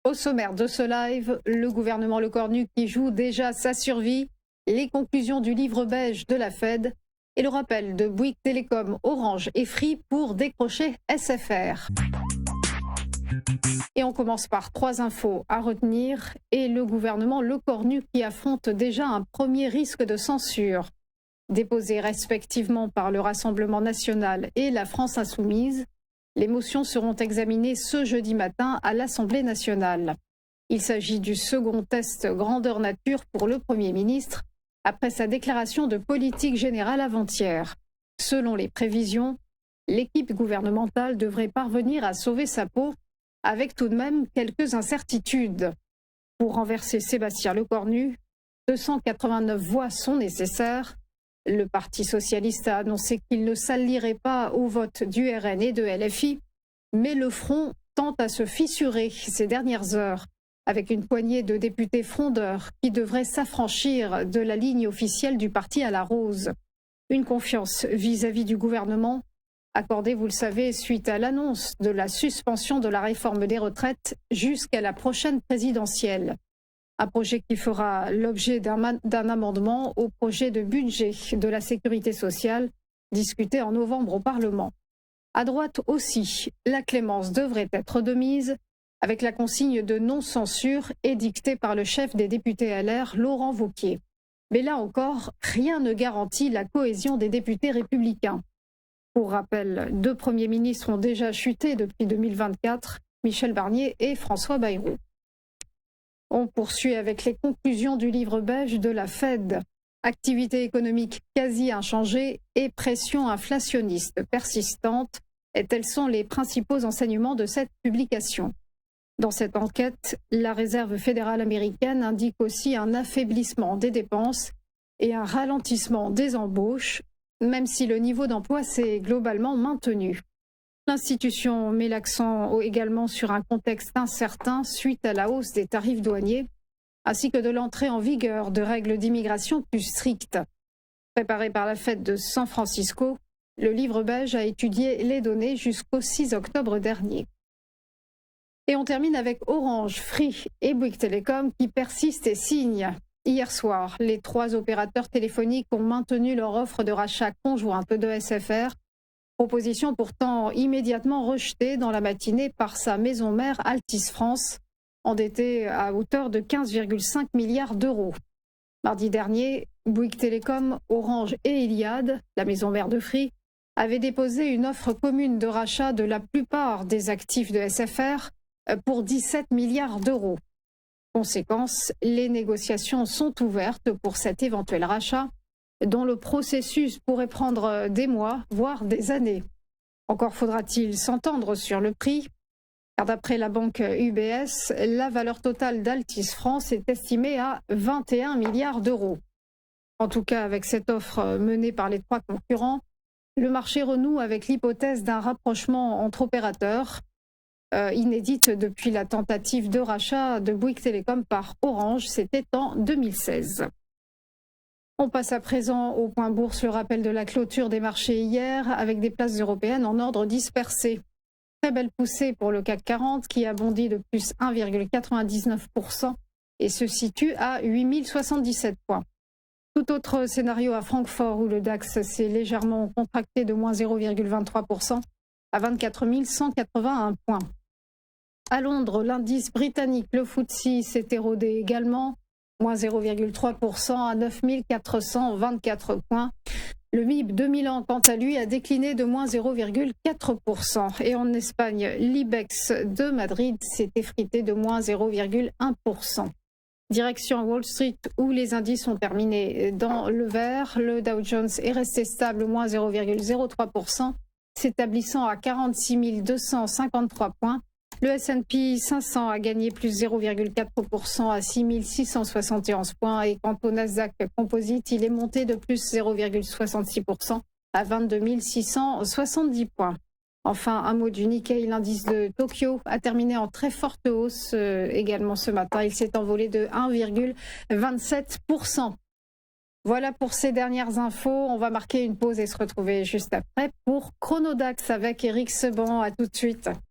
Au sommaire de ce live, le gouvernement Lecornu qui joue déjà sa survie, les conclusions du livre beige de la Fed et le rappel de Bouygues Telecom, Orange et Free pour décrocher SFR. Et on commence par 3 infos à retenir et le gouvernement Lecornu qui affronte déjà un premier risque de censure. Déposés respectivement par le Rassemblement national et la France insoumise, les motions seront examinées ce jeudi matin à l'Assemblée nationale. Il s'agit du second test grandeur nature pour le Premier ministre après sa déclaration de politique générale avant-hier. Selon les prévisions, l'équipe gouvernementale devrait parvenir à sauver sa peau avec tout de même quelques incertitudes. Pour renverser Sébastien Lecornu, 289 voix sont nécessaires. Le Parti socialiste a annoncé qu'il ne s'allierait pas au vote du RN et de LFI, mais le front tente à se fissurer ces dernières heures avec une poignée de députés frondeurs qui devraient s'affranchir de la ligne officielle du parti à la rose. Une confiance vis-à-vis du gouvernement, accordée, vous le savez, suite à l'annonce de la suspension de la réforme des retraites jusqu'à la prochaine présidentielle. Un projet qui fera l'objet d'un amendement au projet de budget de la sécurité sociale, discuté en novembre au Parlement. À droite aussi, la clémence devrait être de mise, avec la consigne de non-censure édictée par le chef des députés LR, Laurent Wauquiez. Mais là encore, rien ne garantit la cohésion des députés républicains. Pour rappel, 2 premiers ministres ont déjà chuté depuis 2024, Michel Barnier et François Bayrou. On poursuit avec les conclusions du livre beige de la Fed. Activité économique quasi inchangée et pression inflationniste persistante, et tels sont les principaux enseignements de cette publication. Dans cette enquête, la Réserve fédérale américaine indique aussi un affaiblissement des dépenses et un ralentissement des embauches, même si le niveau d'emploi s'est globalement maintenu. L'institution met l'accent également sur un contexte incertain suite à la hausse des tarifs douaniers, ainsi que de l'entrée en vigueur de règles d'immigration plus strictes. Préparé par la Fed de San Francisco, le livre beige a étudié les données jusqu'au 6 octobre dernier. Et on termine avec Orange, Free et Bouygues Telecom qui persistent et signent. Hier soir, les 3 opérateurs téléphoniques ont maintenu leur offre de rachat conjointe de SFR, proposition pourtant immédiatement rejetée dans la matinée par sa maison mère Altice France, endettée à hauteur de 15,5 milliards d'euros. Mardi dernier, Bouygues Telecom, Orange et Iliad, la maison mère de Free, avaient déposé une offre commune de rachat de la plupart des actifs de SFR pour 17 milliards d'euros. Conséquence, les négociations sont ouvertes pour cet éventuel rachat, dont le processus pourrait prendre des mois, voire des années. Encore faudra-t-il s'entendre sur le prix, car d'après la banque UBS, la valeur totale d'Altis France est estimée à 21 milliards d'euros. En tout cas, avec cette offre menée par les 3 concurrents, le marché renoue avec l'hypothèse d'un rapprochement entre opérateurs, inédite depuis la tentative de rachat de Bouygues Telecom par Orange, c'était en 2016. On passe à présent au point bourse, le rappel de la clôture des marchés hier avec des places européennes en ordre dispersé. Très belle poussée pour le CAC 40 qui a bondi de plus 1,99% et se situe à 8077 points. Tout autre scénario à Francfort où le DAX s'est légèrement contracté de moins 0,23% à 24 181 points. À Londres, l'indice britannique, le FTSE, s'est érodé également, moins 0,3% à 9 424 points. Le MIB de Milan, quant à lui, a décliné de moins 0,4%. Et en Espagne, l'IBEX de Madrid s'est effrité de moins 0,1%. Direction Wall Street, où les indices ont terminé dans le vert. Le Dow Jones est resté stable, moins 0,03%, s'établissant à 46 253 points. Le S&P 500 a gagné plus 0,4% à 6 671 points et quant au Nasdaq Composite, il est monté de plus 0,66% à 22 670 points. Enfin, un mot du Nikkei, l'indice de Tokyo a terminé en très forte hausse également ce matin. Il s'est envolé de 1,27%. Voilà pour ces dernières infos. On va marquer une pause et se retrouver juste après pour Chronodax avec Eric Seban. À tout de suite.